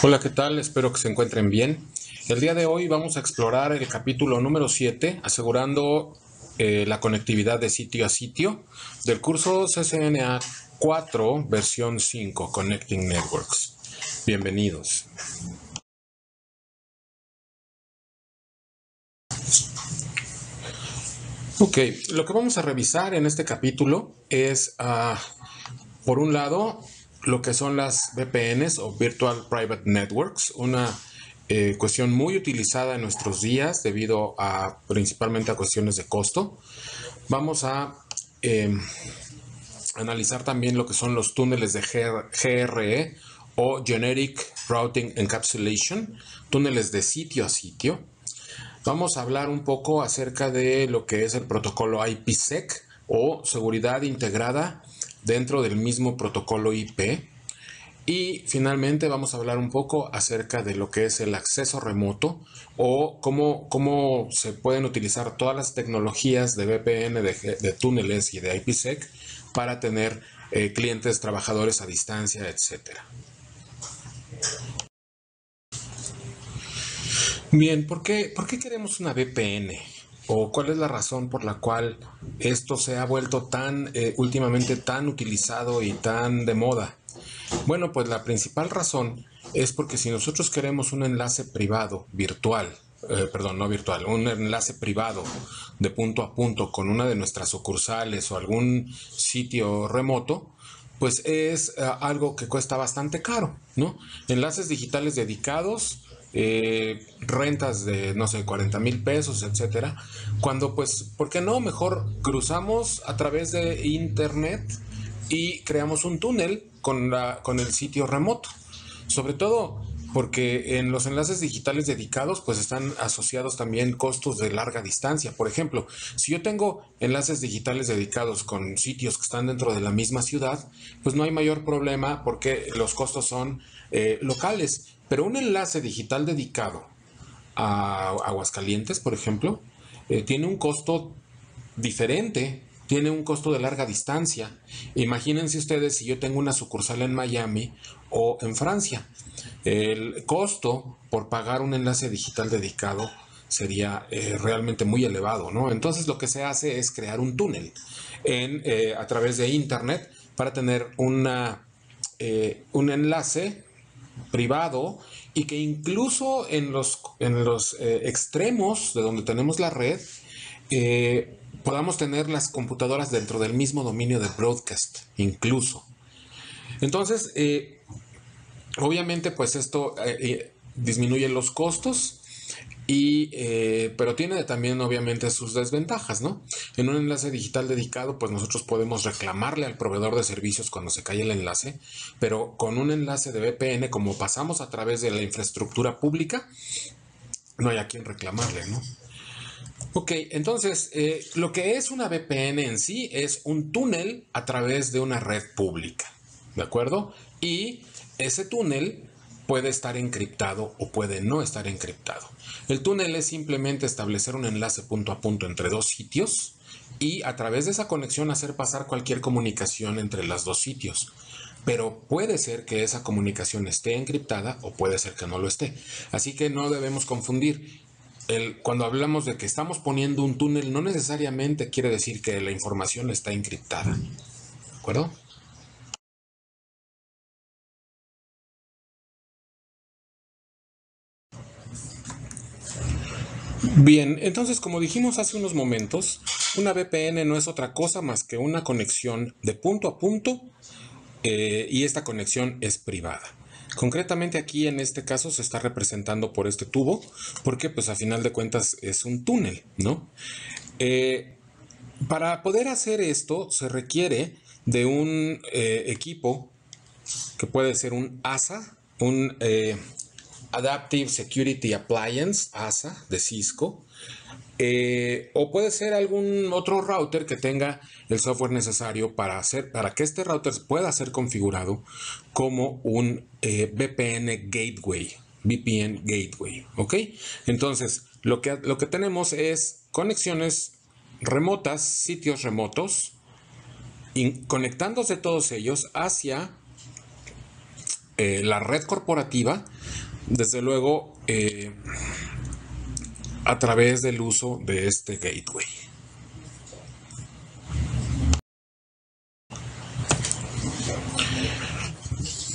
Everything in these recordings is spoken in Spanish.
Hola, ¿qué tal? Espero que se encuentren bien. El día de hoy vamos a explorar el capítulo número 7, asegurando la conectividad de sitio a sitio del curso CCNA 4, versión 5, Connecting Networks. Bienvenidos. Ok, lo que vamos a revisar en este capítulo es, por un lado, lo que son las VPNs o Virtual Private Networks, una cuestión muy utilizada en nuestros días debido a principalmente a cuestiones de costo. Vamos a analizar también lo que son los túneles de GRE o Generic Routing Encapsulation, túneles de sitio a sitio. Vamos a hablar un poco acerca de lo que es el protocolo IPsec o seguridad integrada dentro del mismo protocolo IP. Y finalmente vamos a hablar un poco acerca de lo que es el acceso remoto o cómo se pueden utilizar todas las tecnologías de VPN, de túneles y de IPsec para tener clientes, trabajadores a distancia, etc. Bien, ¿por qué queremos una VPN? ¿O cuál es la razón por la cual esto se ha vuelto tan últimamente tan utilizado y tan de moda? Bueno, pues la principal razón es porque si nosotros queremos un enlace privado virtual, perdón, no virtual, un enlace privado de punto a punto con una de nuestras sucursales o algún sitio remoto, pues es algo que cuesta bastante caro, ¿no? Enlaces digitales dedicados, rentas de, no sé, 40,000 pesos, etcétera. Cuando, pues, ¿por qué no? Mejor cruzamos a través de internet y creamos un túnel con el sitio remoto. Sobre todo porque en los enlaces digitales dedicados pues están asociados también costos de larga distancia. Por ejemplo, si yo tengo enlaces digitales dedicados con sitios que están dentro de la misma ciudad, pues no hay mayor problema porque los costos son locales. Pero un enlace digital dedicado a Aguascalientes, por ejemplo, tiene un costo diferente, tiene un costo de larga distancia. Imagínense ustedes si yo tengo una sucursal en Miami o en Francia. El costo por pagar un enlace digital dedicado sería realmente muy elevado, ¿no? Entonces lo que se hace es crear un túnel a través de Internet para tener un enlace privado y que incluso en los extremos de donde tenemos la red podamos tener las computadoras dentro del mismo dominio de broadcast, incluso. Entonces, obviamente, pues esto disminuye los costos, pero tiene también obviamente sus desventajas, ¿no? En un enlace digital dedicado, pues nosotros podemos reclamarle al proveedor de servicios cuando se cae el enlace, pero con un enlace de VPN, como pasamos a través de la infraestructura pública, no hay a quien reclamarle, ¿no? Ok, entonces lo que es una VPN en sí es un túnel a través de una red pública, ¿de acuerdo? Y ese túnel puede estar encriptado o puede no estar encriptado. El túnel es simplemente establecer un enlace punto a punto entre dos sitios y a través de esa conexión hacer pasar cualquier comunicación entre los dos sitios. Pero puede ser que esa comunicación esté encriptada o puede ser que no lo esté. Así que no debemos confundir. Cuando hablamos de que estamos poniendo un túnel, no necesariamente quiere decir que la información está encriptada. ¿De acuerdo? Bien, entonces como dijimos hace unos momentos, una VPN no es otra cosa más que una conexión de punto a punto y esta conexión es privada. Concretamente aquí en este caso se está representando por este tubo porque pues a final de cuentas es un túnel, ¿no? Para poder hacer esto se requiere de un equipo que puede ser un ASA, un Adaptive Security Appliance, ASA, de Cisco, o puede ser algún otro router que tenga el software necesario para que este router pueda ser configurado como un VPN Gateway, ¿ok? Entonces, lo que tenemos es conexiones remotas, sitios remotos, conectándose todos ellos hacia la red corporativa desde luego, a través del uso de este gateway.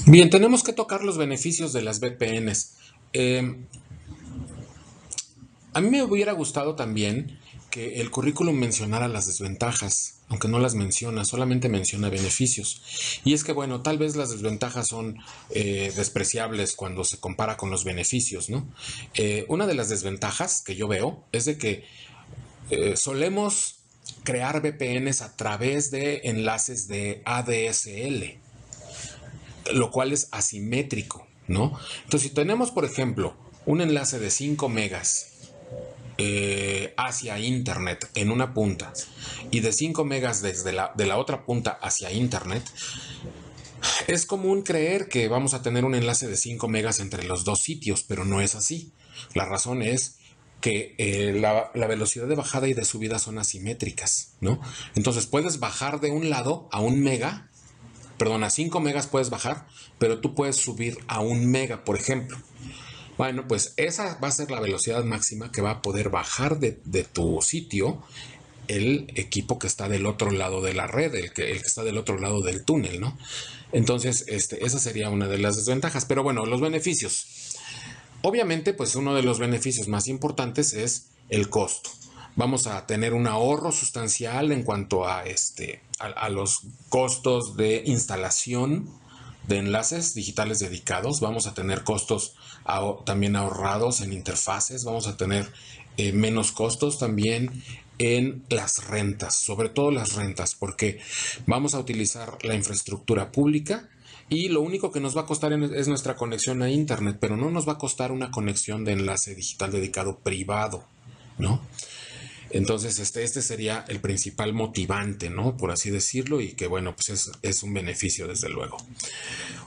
Bien, tenemos que tocar los beneficios de las VPNs. A mí me hubiera gustado también que el currículum mencionara las desventajas, aunque no las menciona, solamente menciona beneficios. Y es que, bueno, tal vez las desventajas son despreciables cuando se compara con los beneficios, ¿no? Una de las desventajas que yo veo es de que solemos crear VPNs a través de enlaces de ADSL, lo cual es asimétrico, ¿no? Entonces, si tenemos, por ejemplo, un enlace de 5 megas hacia internet en una punta y de 5 megas desde de la otra punta hacia internet, es común creer que vamos a tener un enlace de 5 megas entre los dos sitios, pero no es así. La razón es que la velocidad de bajada y de subida son asimétricas, ¿no? Entonces puedes bajar de un lado a un mega, perdón, a 5 megas puedes bajar, pero tú puedes subir a un mega, por ejemplo. Bueno, pues esa va a ser la velocidad máxima que va a poder bajar de tu sitio el equipo que está del otro lado de la red, el que está del otro lado del túnel, ¿no? Entonces, esa sería una de las desventajas. Pero bueno, los beneficios. Obviamente, pues uno de los beneficios más importantes es el costo. Vamos a tener un ahorro sustancial en cuanto a los costos de instalación de enlaces digitales dedicados. Vamos a tener costos también ahorrados en interfaces. Vamos a tener menos costos también en las rentas, sobre todo las rentas, porque vamos a utilizar la infraestructura pública y lo único que nos va a costar es nuestra conexión a internet, pero no nos va a costar una conexión de enlace digital dedicado privado, ¿no? Entonces, este sería el principal motivante, ¿no? Por así decirlo, y que bueno, pues es un beneficio, desde luego.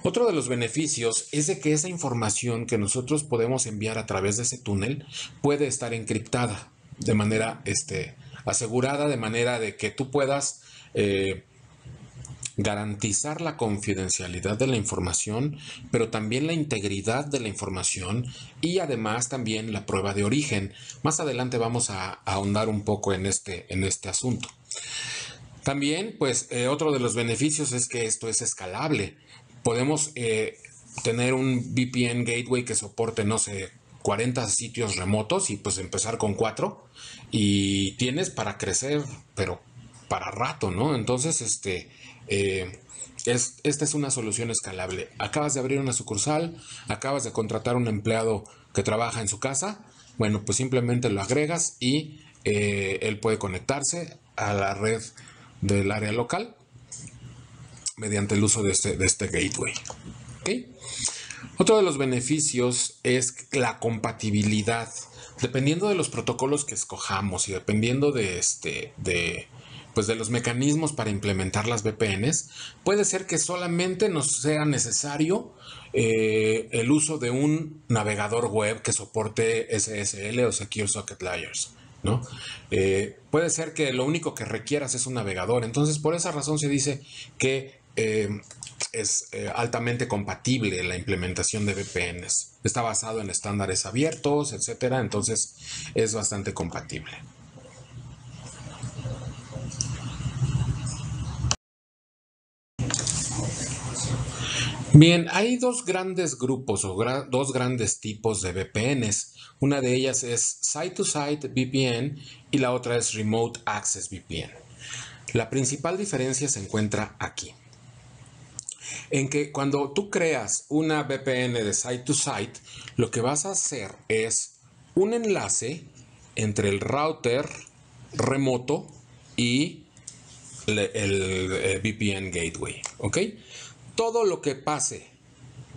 Otro de los beneficios es de que esa información que nosotros podemos enviar a través de ese túnel puede estar encriptada de manera asegurada, de manera de que tú puedas garantizar la confidencialidad de la información, pero también la integridad de la información y además también la prueba de origen. Más adelante vamos a ahondar un poco en este asunto. También, pues, otro de los beneficios es que esto es escalable. Podemos tener un VPN gateway que soporte, no sé, 40 sitios remotos y pues empezar con 4 y tienes para crecer, pero para rato, ¿no? Entonces, esta es una solución escalable. Acabas de abrir una sucursal, acabas de contratar a un empleado que trabaja en su casa, bueno, pues simplemente lo agregas y él puede conectarse a la red del área local mediante el uso de este gateway. ¿Okay? Otro de los beneficios es la compatibilidad. Dependiendo de los protocolos que escojamos y dependiendo pues de los mecanismos para implementar las VPNs, puede ser que solamente nos sea necesario el uso de un navegador web que soporte SSL o Secure Socket Layers, ¿no? Puede ser que lo único que requieras es un navegador. Entonces, por esa razón se dice que es altamente compatible la implementación de VPNs. Está basado en estándares abiertos, etcétera. Entonces, es bastante compatible. Bien, hay dos grandes grupos o dos grandes tipos de VPNs. Una de ellas es Site-to-Site VPN y la otra es Remote Access VPN. La principal diferencia se encuentra aquí, en que cuando tú creas una VPN de Site-to-Site, lo que vas a hacer es un enlace entre el router remoto y el VPN gateway, ¿ok? Todo lo que pase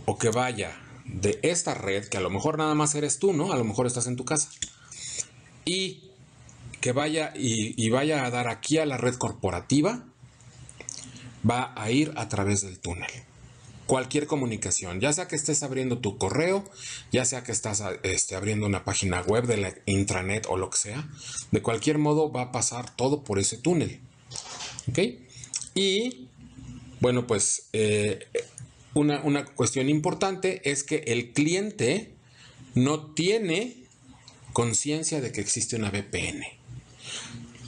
o que vaya de esta red, que a lo mejor nada más eres tú, ¿no? A lo mejor estás en tu casa, y que vaya y vaya a dar aquí a la red corporativa, va a ir a través del túnel. Cualquier comunicación, ya sea que estés abriendo tu correo, ya sea que estás abriendo una página web de la intranet o lo que sea, de cualquier modo va a pasar todo por ese túnel. ¿Ok? Y bueno, pues una cuestión importante es que el cliente no tiene conciencia de que existe una VPN.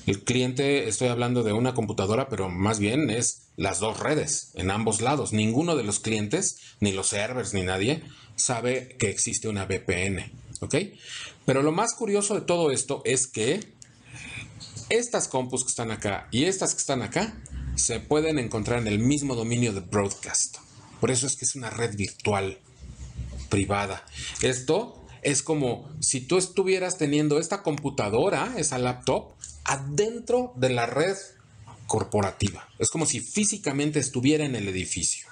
El cliente, estoy hablando de una computadora, pero más bien es las dos redes, en ambos lados. Ninguno de los clientes, ni los servers, ni nadie, sabe que existe una VPN. ¿Ok? Pero lo más curioso de todo esto es que estas compus que están acá y estas que están acá se pueden encontrar en el mismo dominio de broadcast. Por eso es que es una red virtual privada. Esto es como si tú estuvieras teniendo esta computadora, esa laptop, adentro de la red corporativa. Es como si físicamente estuviera en el edificio.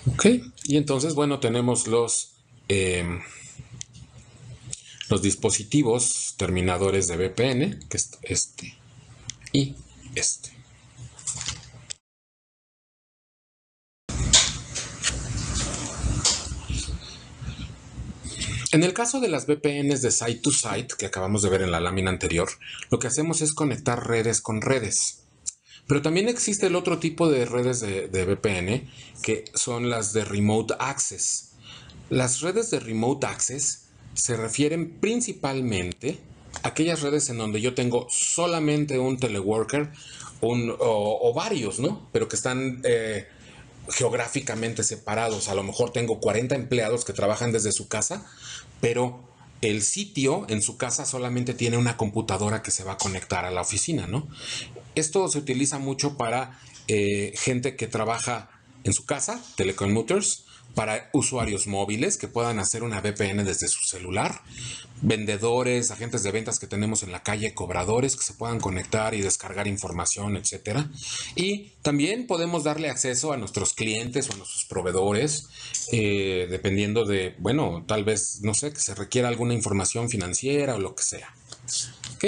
Ok, y entonces, bueno, tenemos los dispositivos terminadores de VPN, que es este y este. En el caso de las VPNs de site to site, que acabamos de ver en la lámina anterior, lo que hacemos es conectar redes con redes. Pero también existe el otro tipo de redes de VPN, que son las de Remote Access. Las redes de Remote Access se refieren principalmente a aquellas redes en donde yo tengo solamente un teleworker o varios, ¿no? Pero que están geográficamente separados. A lo mejor tengo 40 empleados que trabajan desde su casa, pero el sitio en su casa solamente tiene una computadora que se va a conectar a la oficina, ¿no? Esto se utiliza mucho para gente que trabaja en su casa, telecommuters, para usuarios móviles que puedan hacer una VPN desde su celular, vendedores, agentes de ventas que tenemos en la calle, cobradores que se puedan conectar y descargar información, etcétera. Y también podemos darle acceso a nuestros clientes o a nuestros proveedores, dependiendo de, bueno, tal vez, no sé, que se requiera alguna información financiera o lo que sea. ¿Ok?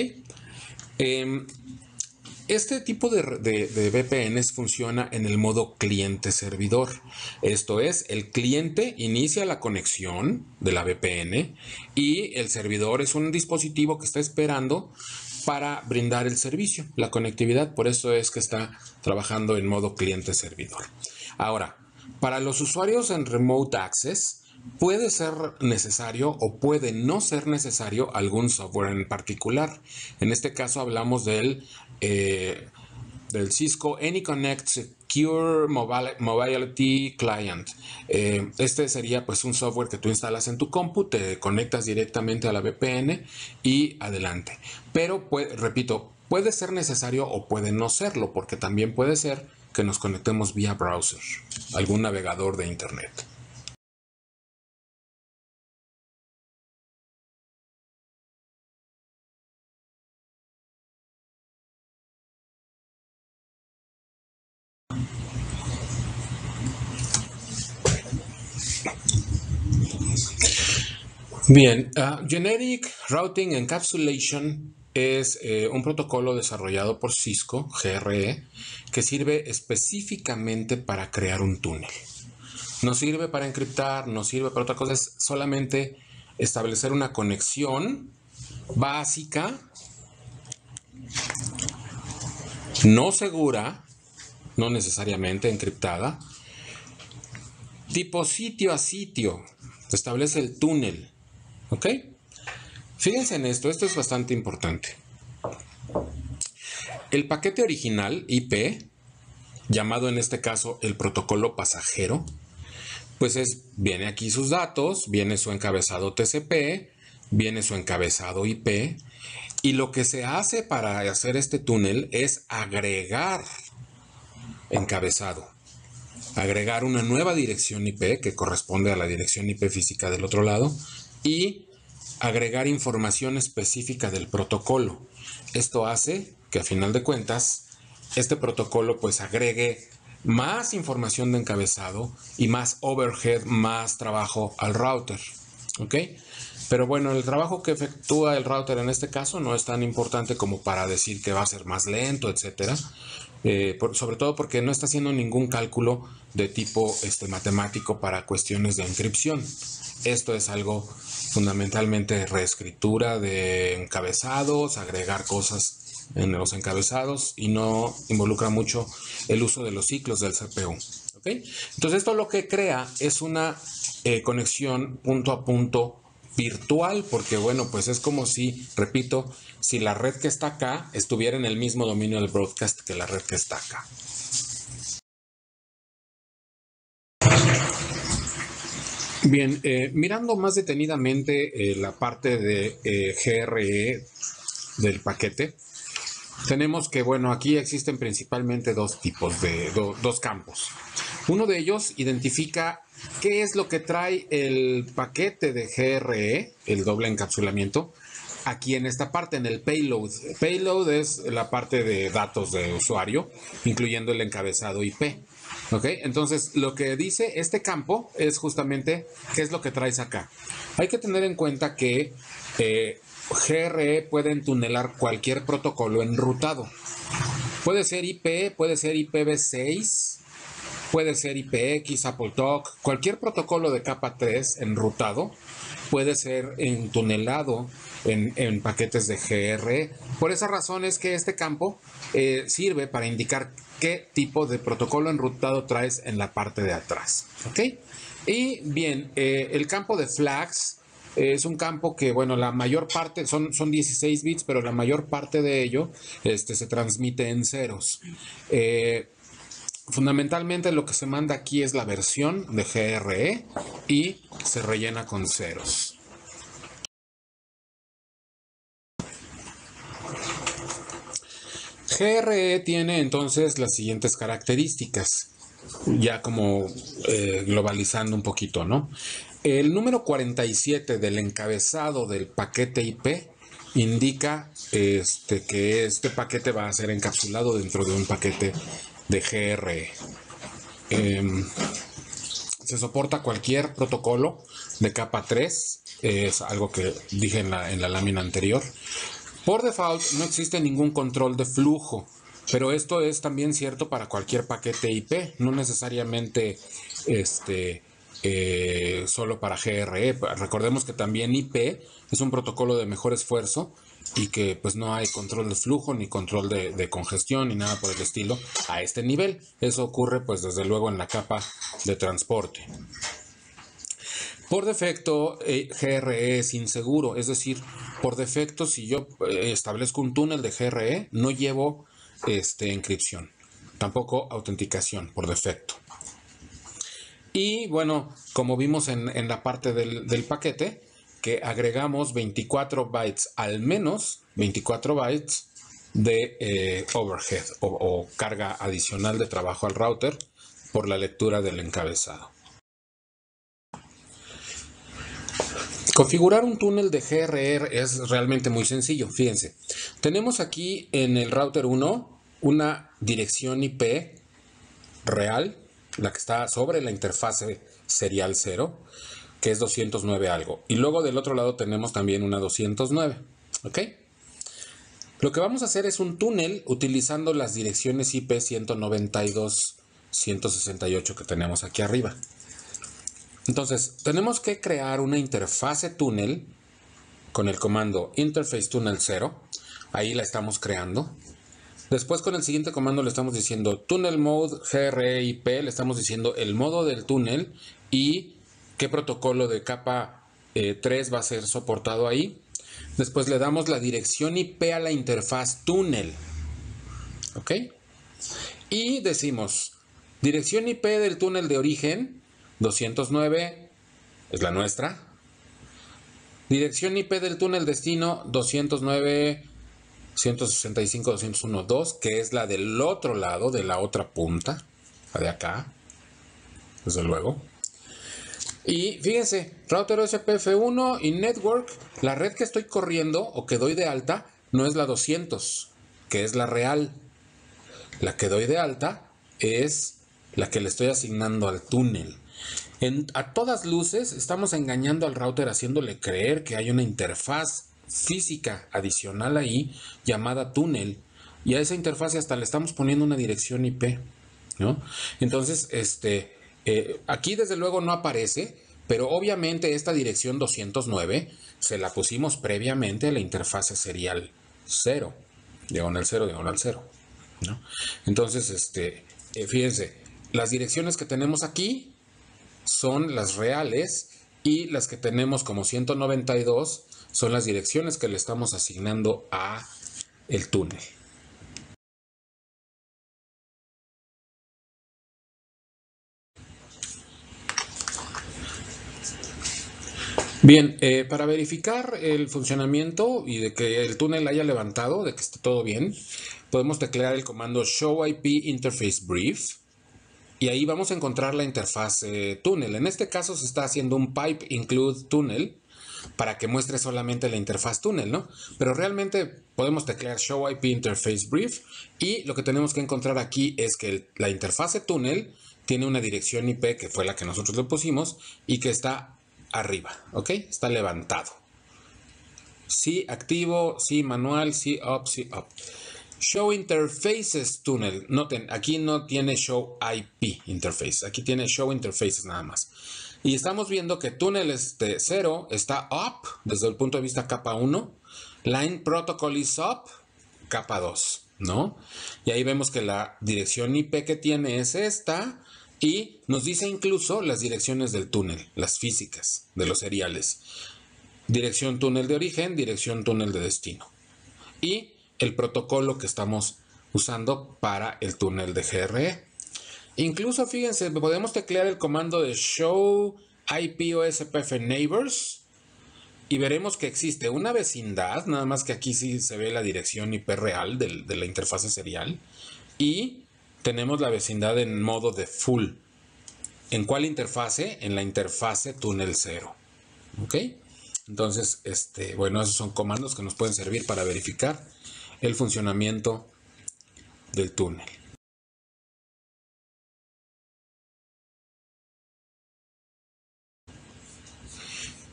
Este tipo de VPNs funciona en el modo cliente-servidor. Esto es, el cliente inicia la conexión de la VPN y el servidor es un dispositivo que está esperando para brindar el servicio, la conectividad. Por eso es que está trabajando en modo cliente-servidor. Ahora, para los usuarios en Remote Access, puede ser necesario o puede no ser necesario algún software en particular. En este caso hablamos del Cisco AnyConnect Secure Mobility Client. Este sería pues un software que tú instalas en tu compu, te conectas directamente a la VPN y adelante. Pero, repito, puede ser necesario o puede no serlo, porque también puede ser que nos conectemos vía browser, algún navegador de internet. Bien, Generic Routing Encapsulation es un protocolo desarrollado por Cisco, GRE, que sirve específicamente para crear un túnel. No sirve para encriptar, no sirve para otra cosa, es solamente establecer una conexión básica, no segura, no necesariamente encriptada, tipo sitio a sitio. Establece el túnel. ¿Ok? Fíjense en esto es bastante importante. El paquete original IP, llamado en este caso el protocolo pasajero, pues viene aquí sus datos, viene su encabezado TCP, viene su encabezado IP, y lo que se hace para hacer este túnel es agregar encabezado, agregar una nueva dirección IP que corresponde a la dirección IP física del otro lado y agregar información específica del protocolo. Esto hace que a final de cuentas este protocolo pues agregue más información de encabezado y más overhead, más trabajo al router. ¿Ok? Pero bueno, el trabajo que efectúa el router en este caso no es tan importante como para decir que va a ser más lento, etcétera. Sobre todo porque no está haciendo ningún cálculo de tipo matemático para cuestiones de encripción. Esto es algo fundamentalmente reescritura de encabezados, agregar cosas en los encabezados y no involucra mucho el uso de los ciclos del CPU. ¿Okay? Entonces esto lo que crea es una conexión punto a punto virtual, porque bueno, pues es como si, repito, si la red que está acá estuviera en el mismo dominio del broadcast que la red que está acá. Bien, mirando más detenidamente la parte de GRE del paquete, tenemos que, bueno, aquí existen principalmente dos tipos de dos campos. Uno de ellos identifica qué es lo que trae el paquete de GRE, el doble encapsulamiento, aquí en esta parte, en el payload. Payload es la parte de datos de usuario, incluyendo el encabezado IP. ¿Ok? Entonces, lo que dice este campo es justamente qué es lo que traes acá. Hay que tener en cuenta que GRE puede entunelar cualquier protocolo enrutado. Puede ser IP, puede ser IPv6, puede ser IPX, AppleTalk, cualquier protocolo de capa 3 enrutado puede ser entunelado en paquetes de GRE. Por esa razón es que este campo sirve para indicar qué tipo de protocolo enrutado traes en la parte de atrás. ¿Ok? Y bien, el campo de flags es un campo que, bueno, la mayor parte son 16 bits, pero la mayor parte de ello se transmite en ceros. Fundamentalmente lo que se manda aquí es la versión de GRE y se rellena con ceros. GRE tiene entonces las siguientes características, ya como globalizando un poquito, ¿no? El número 47 del encabezado del paquete IP indica que este paquete va a ser encapsulado dentro de un paquete de GRE. Se soporta cualquier protocolo de capa 3, es algo que dije en la lámina anterior. Por default no existe ningún control de flujo, pero esto es también cierto para cualquier paquete IP, no necesariamente solo para GRE. Recordemos que también IP es un protocolo de mejor esfuerzo y que pues no hay control de flujo ni control de congestión ni nada por el estilo a este nivel. Eso ocurre pues desde luego en la capa de transporte. Por defecto, GRE es inseguro, es decir, por defecto, si yo establezco un túnel de GRE, no llevo encripción, tampoco autenticación por defecto. Y bueno, como vimos en la parte del paquete, que agregamos 24 bytes, al menos 24 bytes de overhead o carga adicional de trabajo al router por la lectura del encabezado. Configurar un túnel de GRE es realmente muy sencillo. Fíjense, tenemos aquí en el router 1 una dirección IP real, la que está sobre la interfase serial 0, que es 209 algo. Y luego del otro lado tenemos también una 209. ¿Ok? Lo que vamos a hacer es un túnel utilizando las direcciones IP 192, 168 que tenemos aquí arriba. Entonces, tenemos que crear una interfase túnel con el comando interface tunnel 0. Ahí la estamos creando. Después con el siguiente comando le estamos diciendo tunnel mode GRE IP, le estamos diciendo el modo del túnel y qué protocolo de capa 3 va a ser soportado ahí. Después le damos la dirección IP a la interfaz túnel. ¿Ok? Y decimos dirección IP del túnel de origen 209 es la nuestra. Dirección IP del túnel destino 209, 165, 201.2, que es la del otro lado, de la otra punta, la de acá, desde luego. Y fíjense, router SPF1 y network, la red que estoy corriendo o que doy de alta no es la 200, que es la real. La que doy de alta es la que le estoy asignando al túnel. A todas luces estamos engañando al router haciéndole creer que hay una interfaz física adicional ahí llamada túnel, y a esa interfaz hasta le estamos poniendo una dirección IP, ¿no? Entonces, aquí desde luego no aparece, pero obviamente esta dirección 209 se la pusimos previamente a la interfaz serial 0. diagonal 0, diagonal 0, ¿no? Entonces, fíjense, las direcciones que tenemos aquí son las reales y las que tenemos como 192 son las direcciones que le estamos asignando a el túnel. Bien, para verificar el funcionamiento y de que el túnel haya levantado, de que esté todo bien, podemos teclear el comando show IP interface brief y ahí vamos a encontrar la interfaz túnel. En este caso se está haciendo un pipe include túnel para que muestre solamente la interfaz túnel, ¿no? Pero realmente podemos teclear show IP interface brief y lo que tenemos que encontrar aquí es que la interfaz túnel tiene una dirección IP que fue la que nosotros le pusimos y que está arriba, ¿ok? Está levantado. Sí activo, sí manual, sí up, sí up. Show interfaces tunnel. Noten, aquí no tiene show IP interface. Aquí tiene show interfaces nada más. Y estamos viendo que túnel 0 está up desde el punto de vista capa 1. Line protocol is up, capa 2, ¿no? Y ahí vemos que la dirección IP que tiene es esta. Y nos dice incluso las direcciones del túnel, las físicas de los seriales. Dirección túnel de origen, dirección túnel de destino. Y el protocolo que estamos usando para el túnel de GRE. Incluso, fíjense, podemos teclear el comando de show IP OSPF neighbors y veremos que existe una vecindad, nada más que aquí sí se ve la dirección IP real de la interfase serial. Y tenemos la vecindad en modo de full. ¿En cuál interfase? En la interfase túnel 0. ¿Ok? Entonces, bueno, esos son comandos que nos pueden servir para verificar el funcionamiento del túnel.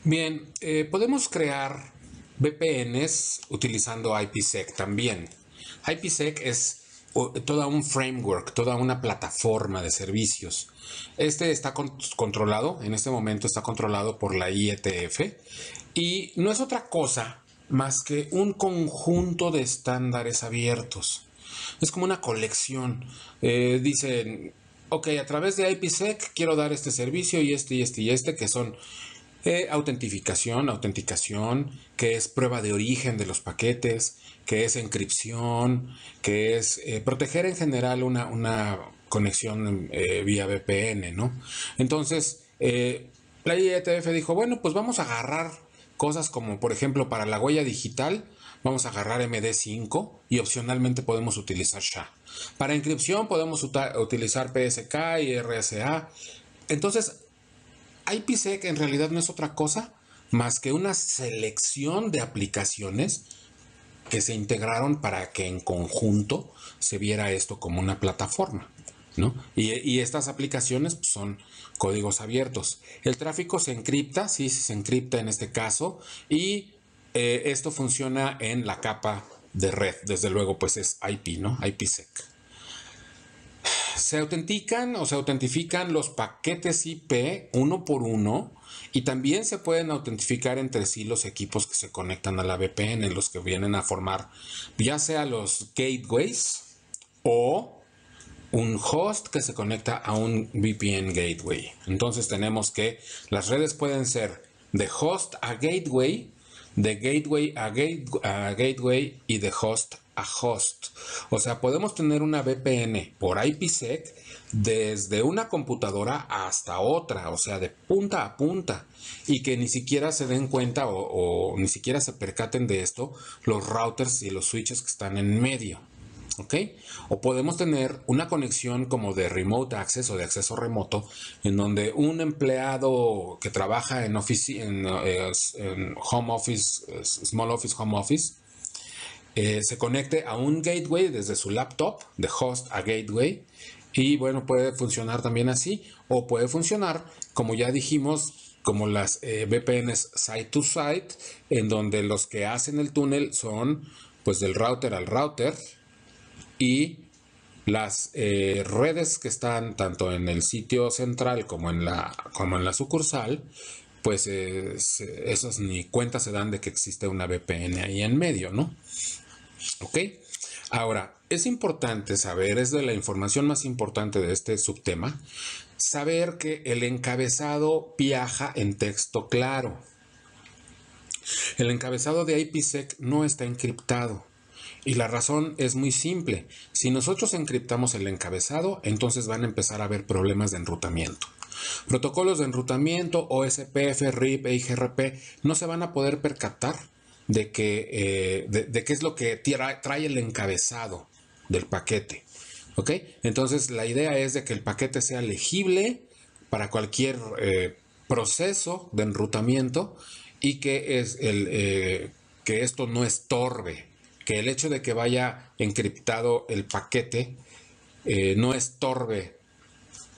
Bien, podemos crear VPNs utilizando IPsec también. IPsec es toda un framework, toda una plataforma de servicios. Este está controlado, en este momento está controlado por la IETF y no es otra cosa más que un conjunto de estándares abiertos. Es como una colección. Dicen, ok, a través de IPsec quiero dar este servicio y este y este y este, que son autenticación, que es prueba de origen de los paquetes, que es encripción, que es proteger en general una conexión vía VPN, ¿no? Entonces, la IETF dijo, bueno, pues vamos a agarrar cosas como, por ejemplo, para la huella digital, vamos a agarrar MD5 y opcionalmente podemos utilizar SHA. Para encripción podemos utilizar PSK y RSA. Entonces, IPsec en realidad no es otra cosa más que una selección de aplicaciones que se integraron para que en conjunto se viera esto como una plataforma, ¿no? Y estas aplicaciones pues, son códigos abiertos. El tráfico se encripta, sí, se encripta en este caso, y esto funciona en la capa de red. Desde luego, pues es IP, ¿no? IPsec. Se autentican o se autentifican los paquetes IP uno por uno y también se pueden autentificar entre sí los equipos que se conectan a la VPN, los que vienen a formar ya sea los gateways o un host que se conecta a un VPN gateway. Entonces tenemos que las redes pueden ser de host a gateway, de gateway a gateway y de host a host. O sea, podemos tener una VPN por IPsec desde una computadora hasta otra, o sea, de punta a punta, y que ni siquiera se den cuenta o ni siquiera se percaten de esto los routers y los switches que están en medio. ¿Ok? O podemos tener una conexión como de remote access o de acceso remoto, en donde un empleado que trabaja en home office, small office, home office, se conecte a un gateway desde su laptop, de host a gateway, y bueno, puede funcionar también así, o puede funcionar, como ya dijimos, como las VPNs site to site, en donde los que hacen el túnel son pues del router al router, y las redes que están tanto en el sitio central como en la sucursal, pues esas ni cuenta se dan de que existe una VPN ahí en medio, ¿no? ¿Ok? Ahora, es importante saber, es de la información más importante de este subtema, saber que el encabezado viaja en texto claro. El encabezado de IPsec no está encriptado. Y la razón es muy simple. Si nosotros encriptamos el encabezado, entonces van a empezar a haber problemas de enrutamiento. Protocolos de enrutamiento, OSPF, RIP, EIGRP, no se van a poder percatar de qué es lo que trae el encabezado del paquete. ¿Ok? Entonces la idea es de que el paquete sea legible para cualquier proceso de enrutamiento y que esto no estorbe, que el hecho de que vaya encriptado el paquete no estorbe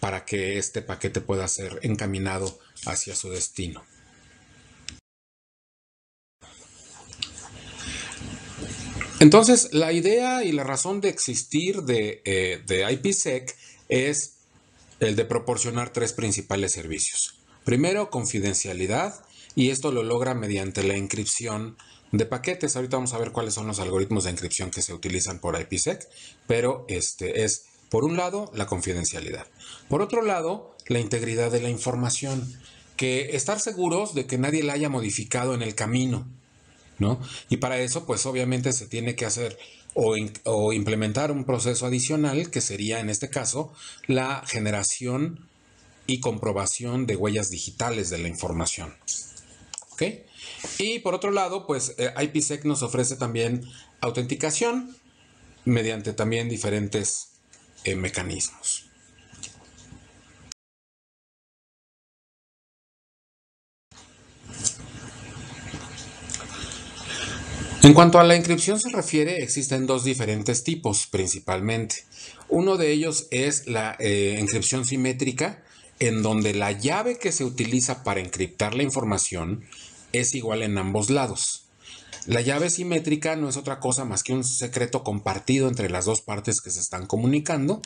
para que este paquete pueda ser encaminado hacia su destino. Entonces, la idea y la razón de existir de IPsec es el de proporcionar tres principales servicios. Primero, confidencialidad, y esto lo logra mediante la encripción de paquetes. Ahorita vamos a ver cuáles son los algoritmos de encripción que se utilizan por IPsec, pero este es, por un lado, la confidencialidad. Por otro lado, la integridad de la información, que estar seguros de que nadie la haya modificado en el camino, ¿no? Y para eso, pues obviamente se tiene que hacer o implementar un proceso adicional, que sería en este caso la generación y comprobación de huellas digitales de la información. ¿Ok? Y por otro lado, pues IPsec nos ofrece también autenticación mediante también diferentes mecanismos. En cuanto a la inscripción se refiere, existen dos diferentes tipos principalmente. Uno de ellos es la inscripción simétrica, en donde la llave que se utiliza para encriptar la información es igual en ambos lados. La llave simétrica no es otra cosa más que un secreto compartido entre las dos partes que se están comunicando,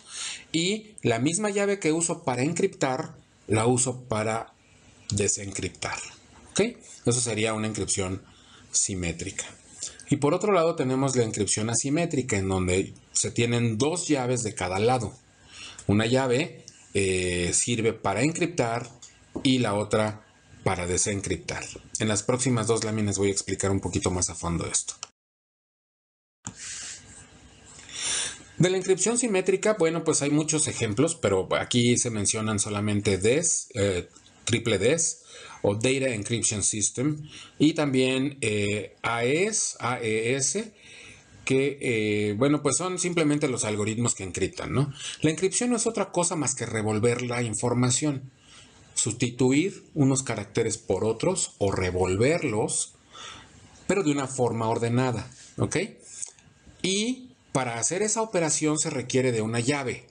y la misma llave que uso para encriptar la uso para desencriptar. ¿Ok? Eso sería una inscripción simétrica. Y por otro lado tenemos la inscripción asimétrica, en donde se tienen dos llaves de cada lado. Una llave sirve para encriptar y la otra para desencriptar. En las próximas dos láminas voy a explicar un poquito más a fondo esto. De la inscripción simétrica, bueno, pues hay muchos ejemplos, pero aquí se mencionan solamente DES, triple DES o Data Encryption System, y también AES, que, bueno, pues son simplemente los algoritmos que encriptan, ¿no? La encripción no es otra cosa más que revolver la información, sustituir unos caracteres por otros o revolverlos, pero de una forma ordenada, ¿ok? Y para hacer esa operación se requiere de una llave.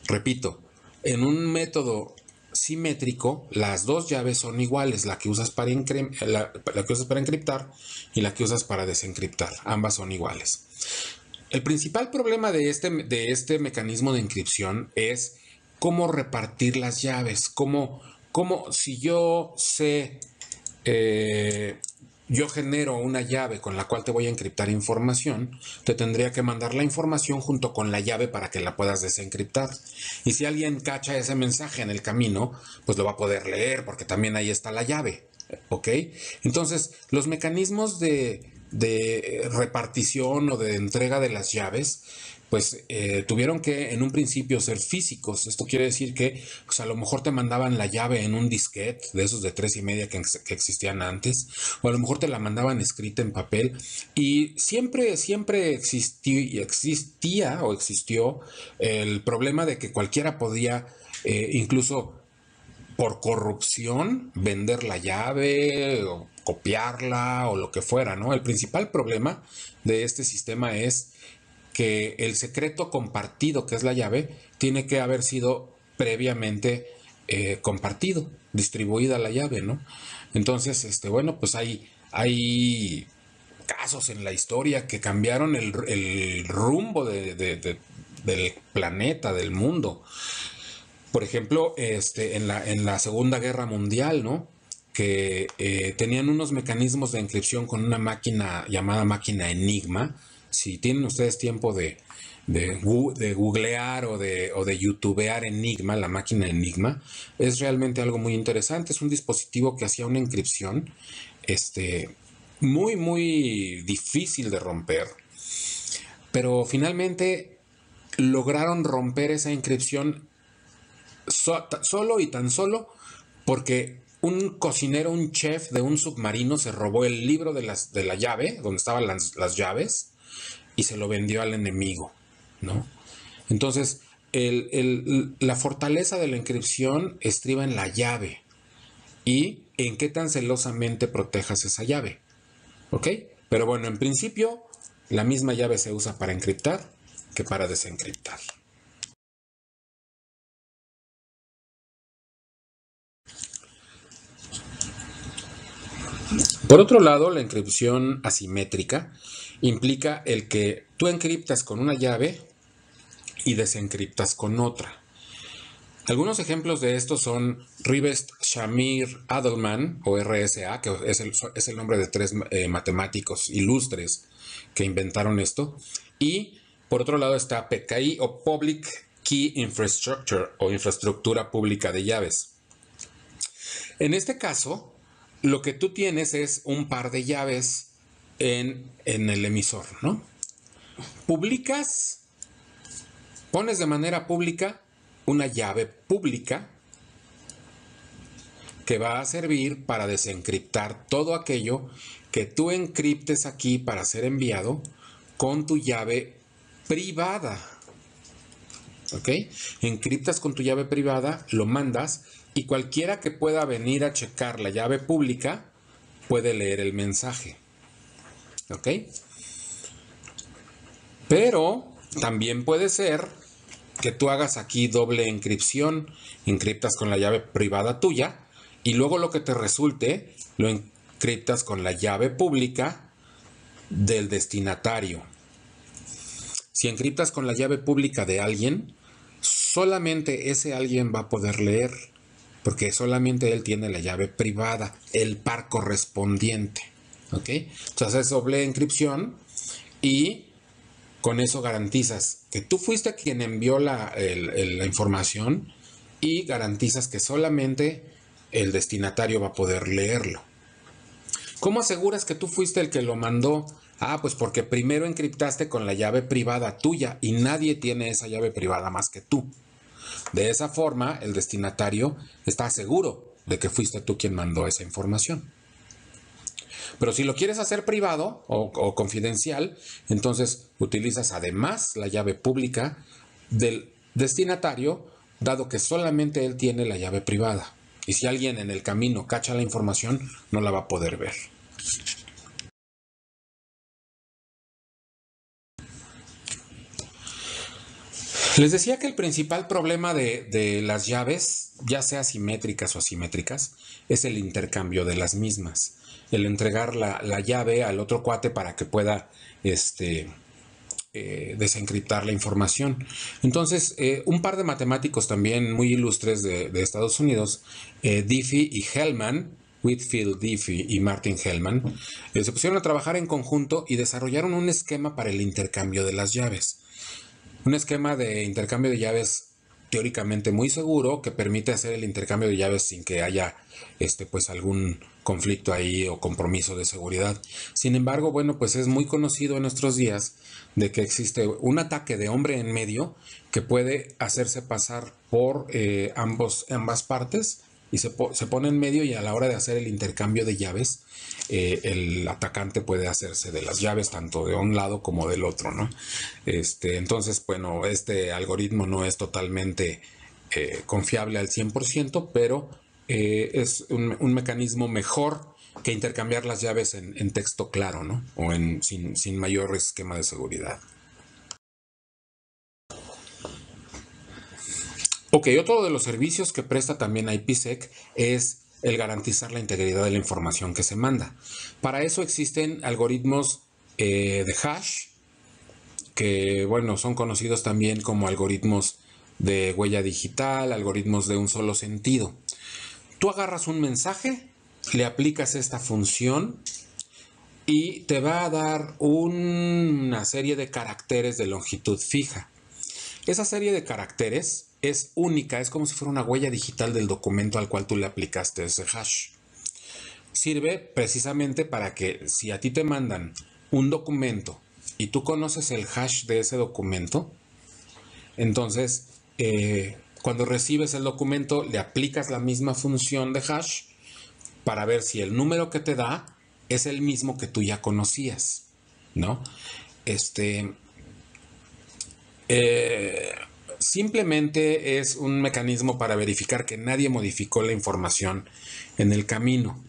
Repito, en un método simétrico, las dos llaves son iguales, la que usas para encriptar y la que usas para desencriptar. Ambas son iguales. El principal problema de este mecanismo de encripción es cómo repartir las llaves, cómo si yo sé, yo genero una llave con la cual te voy a encriptar información, te tendría que mandar la información junto con la llave para que la puedas desencriptar. Y si alguien cacha ese mensaje en el camino, pues lo va a poder leer porque también ahí está la llave. ¿Ok? Entonces, los mecanismos de repartición o de entrega de las llaves, pues tuvieron que en un principio ser físicos. Esto quiere decir que pues, a lo mejor te mandaban la llave en un disquete de esos de 3,5 que existían antes, o a lo mejor te la mandaban escrita en papel, y siempre existía o existió el problema de que cualquiera podía incluso por corrupción vender la llave o copiarla o lo que fuera, ¿no? El principal problema de este sistema es que el secreto compartido, que es la llave, tiene que haber sido previamente compartido, distribuida la llave, ¿no? Entonces, bueno, pues hay casos en la historia que cambiaron el rumbo del planeta, del mundo. Por ejemplo, en la Segunda Guerra Mundial, ¿no? Que tenían unos mecanismos de encripción con una máquina llamada máquina Enigma, si tienen ustedes tiempo de googlear o de youtubear Enigma, la máquina Enigma, es realmente algo muy interesante. Es un dispositivo que hacía una encripción muy, muy difícil de romper, pero finalmente lograron romper esa encripción solo y tan solo porque un cocinero, un chef de un submarino se robó el libro de la llave, donde estaban las llaves, y se lo vendió al enemigo, ¿no? Entonces, la fortaleza de la encripción estriba en la llave y en qué tan celosamente protejas esa llave, ¿ok? Pero bueno, en principio, la misma llave se usa para encriptar que para desencriptar. Por otro lado, la encripción asimétrica implica el que tú encriptas con una llave y desencriptas con otra. Algunos ejemplos de esto son Rivest, Shamir, Adleman o RSA, que es el nombre de tres matemáticos ilustres que inventaron esto. Y por otro lado está PKI o Public Key Infrastructure o infraestructura pública de llaves. En este caso, lo que tú tienes es un par de llaves en el emisor, ¿no? Pones de manera pública una llave pública que va a servir para desencriptar todo aquello que tú encriptes aquí para ser enviado con tu llave privada. ¿Ok? Encriptas con tu llave privada, lo mandas y cualquiera que pueda venir a checar la llave pública puede leer el mensaje. ¿Ok? Pero también puede ser que tú hagas aquí doble encripción, encriptas con la llave privada tuya y luego lo que te resulte lo encriptas con la llave pública del destinatario. Si encriptas con la llave pública de alguien, solamente ese alguien va a poder leer, porque solamente él tiene la llave privada, el par correspondiente. ¿Ok? Entonces es doble encripción y con eso garantizas que tú fuiste quien envió la información y garantizas que solamente el destinatario va a poder leerlo. ¿Cómo aseguras que tú fuiste el que lo mandó? Pues porque primero encriptaste con la llave privada tuya y nadie tiene esa llave privada más que tú. De esa forma, el destinatario está seguro de que fuiste tú quien mandó esa información. Pero si lo quieres hacer privado o confidencial, entonces utilizas además la llave pública del destinatario, dado que solamente él tiene la llave privada. Y si alguien en el camino cacha la información, no la va a poder ver. Les decía que el principal problema de las llaves, ya sea simétricas o asimétricas, es el intercambio de las mismas. El entregar la llave al otro cuate para que pueda desencriptar la información. Entonces, un par de matemáticos también muy ilustres de Estados Unidos, Diffie y Hellman, Whitfield Diffie y Martin Hellman, se pusieron a trabajar en conjunto y desarrollaron un esquema para el intercambio de las llaves. Un esquema de intercambio de llaves teóricamente muy seguro que permite hacer el intercambio de llaves sin que haya pues algún conflicto ahí o compromiso de seguridad. Sin embargo, bueno, pues es muy conocido en nuestros días de que existe un ataque de hombre en medio que puede hacerse pasar por ambas partes y se pone en medio, y a la hora de hacer el intercambio de llaves, el atacante puede hacerse de las llaves tanto de un lado como del otro, ¿no? Entonces, bueno, este algoritmo no es totalmente confiable al 100%, pero es un mecanismo mejor que intercambiar las llaves en texto claro, ¿no? O sin mayor esquema de seguridad. Ok, otro de los servicios que presta también IPsec es el garantizar la integridad de la información que se manda. Para eso existen algoritmos de hash, que bueno, son conocidos también como algoritmos de huella digital, algoritmos de un solo sentido. Tú agarras un mensaje, le aplicas esta función y te va a dar una serie de caracteres de longitud fija. Esa serie de caracteres es única, es como si fuera una huella digital del documento al cual tú le aplicaste ese hash. Sirve precisamente para que si a ti te mandan un documento y tú conoces el hash de ese documento, entonces cuando recibes el documento le aplicas la misma función de hash para ver si el número que te da es el mismo que tú ya conocías, ¿no? Simplemente es un mecanismo para verificar que nadie modificó la información en el camino.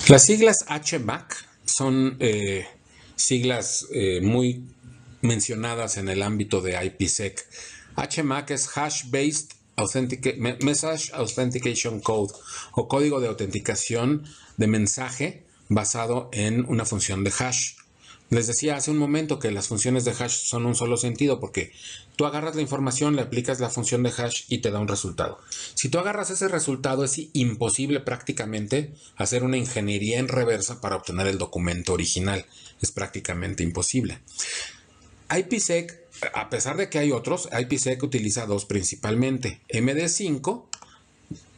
Las siglas HMAC son siglas muy mencionadas en el ámbito de IPsec. HMAC es Hash Based Message Authentication Code, o código de autenticación de mensaje basado en una función de hash. Les decía hace un momento que las funciones de hash son un solo sentido, porque tú agarras la información, le aplicas la función de hash y te da un resultado. Si tú agarras ese resultado, es imposible prácticamente hacer una ingeniería en reversa para obtener el documento original. Es prácticamente imposible. IPsec, a pesar de que hay otros, IPsec utiliza dos principalmente. MD5,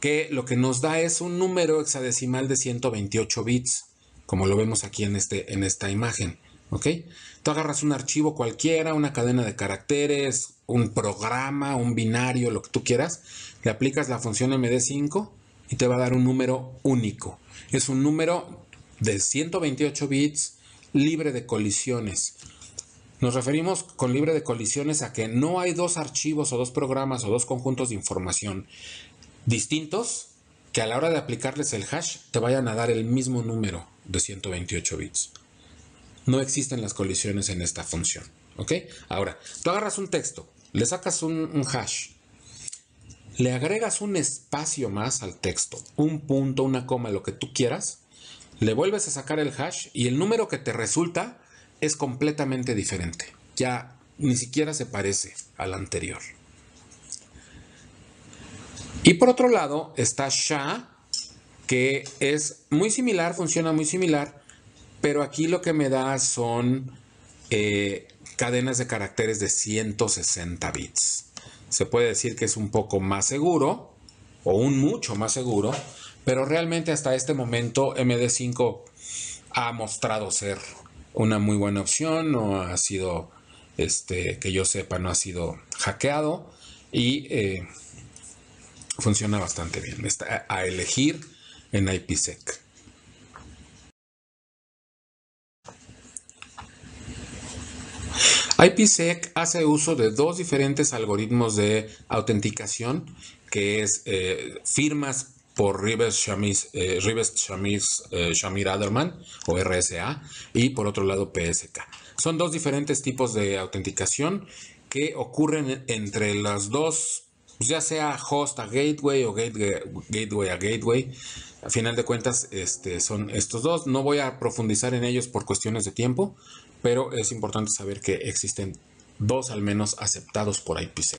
que lo que nos da es un número hexadecimal de 128 bits, como lo vemos aquí en esta imagen. ¿Ok? Tú agarras un archivo cualquiera, una cadena de caracteres, un programa, un binario, lo que tú quieras, le aplicas la función MD5 y te va a dar un número único. Es un número de 128 bits libre de colisiones. Nos referimos con libre de colisiones a que no hay dos archivos o dos programas o dos conjuntos de información distintos que a la hora de aplicarles el hash te vayan a dar el mismo número de 128 bits. No existen las colisiones en esta función. ¿Ok? Ahora, tú agarras un texto, le sacas un hash, le agregas un espacio más al texto, un punto, una coma, lo que tú quieras, le vuelves a sacar el hash y el número que te resulta es completamente diferente. Ya ni siquiera se parece al anterior. Y por otro lado está SHA, que es muy similar, funciona muy similar, pero aquí lo que me da son cadenas de caracteres de 160 bits. Se puede decir que es un poco más seguro, o un mucho más seguro, pero realmente hasta este momento MD5 ha mostrado ser una muy buena opción, no ha sido, que yo sepa, no ha sido hackeado y funciona bastante bien. Está a elegir en IPsec. IPsec hace uso de dos diferentes algoritmos de autenticación, que es firmas por Shamir-Adlerman, o RSA, y por otro lado PSK. Son dos diferentes tipos de autenticación que ocurren entre las dos, ya sea host a gateway o gateway a gateway. A final de cuentas, son estos dos. No voy a profundizar en ellos por cuestiones de tiempo, pero es importante saber que existen dos al menos aceptados por IPsec.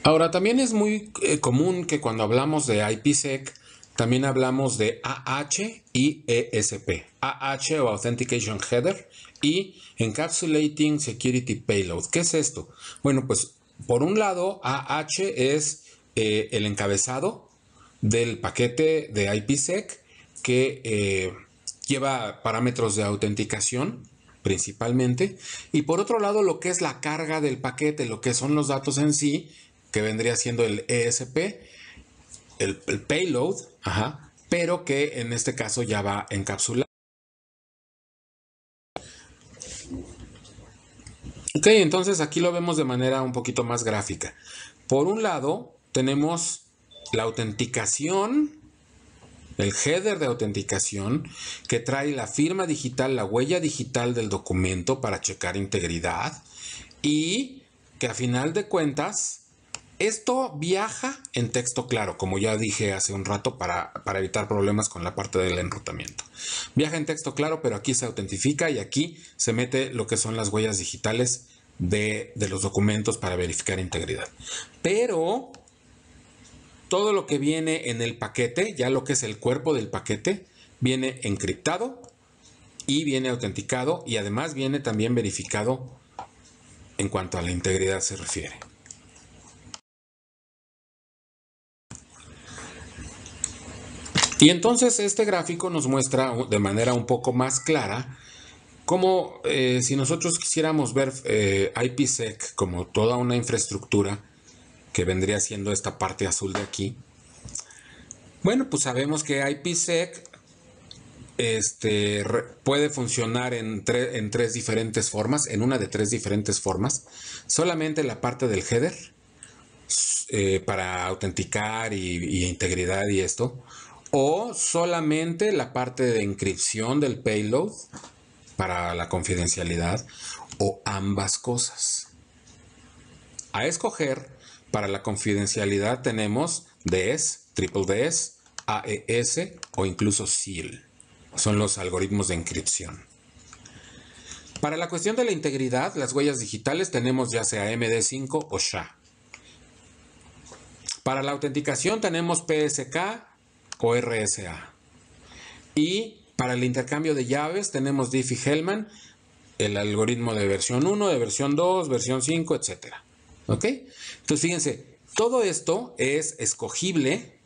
Ahora, también es muy común que cuando hablamos de IPsec, también hablamos de AH y ESP. AH o Authentication Header y Encapsulating Security Payload. ¿Qué es esto? Bueno, pues por un lado, AH es el encabezado del paquete de IPsec que lleva parámetros de autenticación principalmente, y por otro lado lo que es la carga del paquete, lo que son los datos en sí, que vendría siendo el ESP, el payload, pero que en este caso ya va encapsulado. Ok, entonces aquí lo vemos de manera un poquito más gráfica. Por un lado tenemos la autenticación, el header de autenticación, que trae la firma digital, la huella digital del documento para checar integridad, y que a final de cuentas esto viaja en texto claro, como ya dije hace un rato, para evitar problemas con la parte del enrutamiento. Viaja en texto claro, pero aquí se autentifica y aquí se mete lo que son las huellas digitales de los documentos para verificar integridad. Pero todo lo que viene en el paquete, ya lo que es el cuerpo del paquete, viene encriptado y viene autenticado y además viene también verificado en cuanto a la integridad se refiere. Y entonces este gráfico nos muestra de manera un poco más clara cómo si nosotros quisiéramos ver IPsec como toda una infraestructura, que vendría siendo esta parte azul de aquí, bueno, pues sabemos que IPsec puede funcionar en tres diferentes formas, en una de tres diferentes formas. Solamente la parte del header para autenticar y integridad y esto, o solamente la parte de encripción del payload para la confidencialidad, o ambas cosas. A escoger, para la confidencialidad tenemos DS, triple DS, AES o incluso SEAL. Son los algoritmos de encripción. Para la cuestión de la integridad, las huellas digitales tenemos ya sea MD5 o SHA. Para la autenticación tenemos PSK o RSA. Y para el intercambio de llaves tenemos Diffie-Hellman, el algoritmo de versión 1, de versión 2, versión 5, etc. ¿Ok? Entonces fíjense, todo esto es escogible.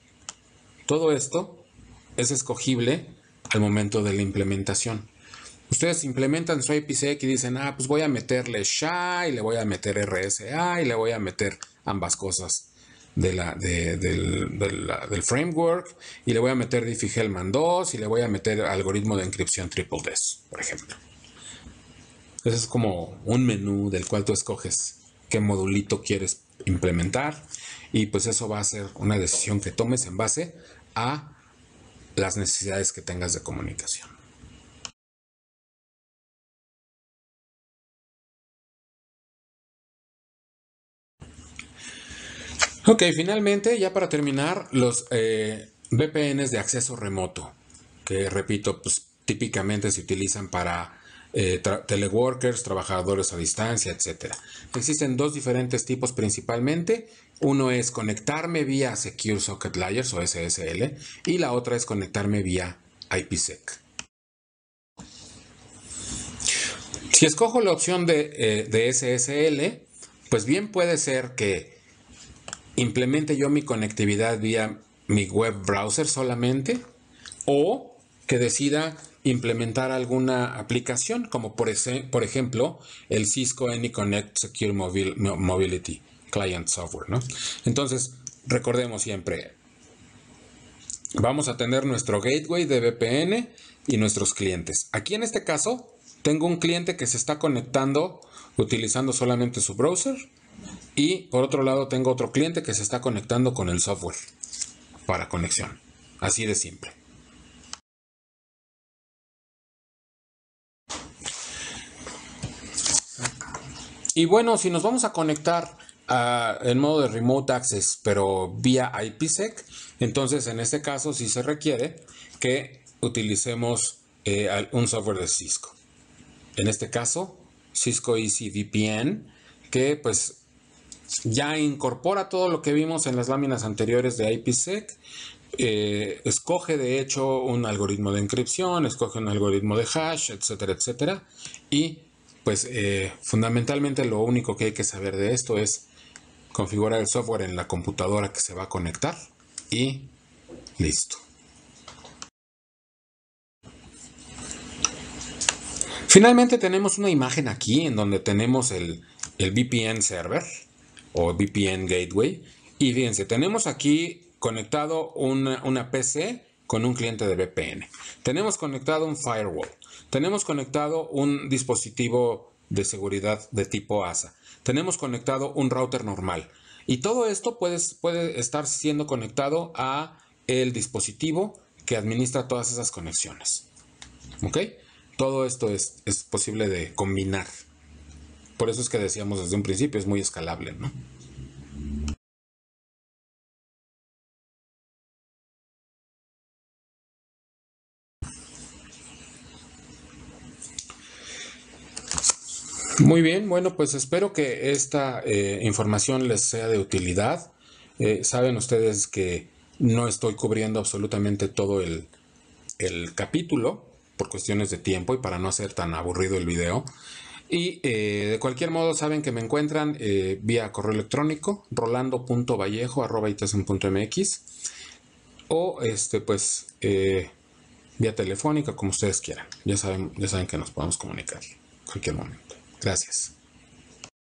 Todo esto es escogible al momento de la implementación. Ustedes implementan su IPsec y dicen, pues voy a meterle SHA y le voy a meter RSA y le voy a meter ambas cosas del framework y le voy a meter Diffie-Hellman 2 y le voy a meter algoritmo de encripción triple DS, por ejemplo. Ese es como un menú del cual tú escoges qué modulito quieres implementar y pues eso va a ser una decisión que tomes en base a las necesidades que tengas de comunicación. Ok, finalmente, ya para terminar, los VPNs de acceso remoto, que repito, pues típicamente se utilizan para teleworkers, trabajadores a distancia, etc. Existen dos diferentes tipos principalmente. Uno es conectarme vía Secure Socket Layers o SSL y la otra es conectarme vía IPsec. Si escojo la opción de SSL, pues bien puede ser que implemente yo mi conectividad vía mi web browser solamente o que decida implementar alguna aplicación como por ejemplo el Cisco AnyConnect Secure Mobility Client Software, ¿no? Entonces, recordemos siempre, vamos a tener nuestro gateway de VPN y nuestros clientes. Aquí en este caso, tengo un cliente que se está conectando utilizando solamente su browser y por otro lado tengo otro cliente que se está conectando con el software para conexión. Así de simple. Y bueno, si nos vamos a conectar en modo de remote access, pero vía IPsec, entonces en este caso sí se requiere que utilicemos un software de Cisco. En este caso, Cisco EasyVPN, que pues ya incorpora todo lo que vimos en las láminas anteriores de IPsec. Escoge de hecho un algoritmo de encripción, escoge un algoritmo de hash, etcétera, etcétera. Y pues fundamentalmente lo único que hay que saber de esto es configurar el software en la computadora que se va a conectar y listo. Finalmente tenemos una imagen aquí en donde tenemos el VPN server o VPN gateway y fíjense, tenemos aquí conectado una PC con un cliente de VPN. Tenemos conectado un firewall. Tenemos conectado un dispositivo de seguridad de tipo ASA. Tenemos conectado un router normal. Y todo esto puede estar siendo conectado a el dispositivo que administra todas esas conexiones. ¿Ok? Todo esto es posible de combinar. Por eso es que decíamos desde un principio, es muy escalable, ¿no? Muy bien, bueno, pues espero que esta información les sea de utilidad. Saben ustedes que no estoy cubriendo absolutamente todo el capítulo por cuestiones de tiempo y para no hacer tan aburrido el video. Y de cualquier modo saben que me encuentran vía correo electrónico rolando.vallejo@itesen.mx o vía telefónica como ustedes quieran. Ya saben que nos podemos comunicar en cualquier momento. Gracias.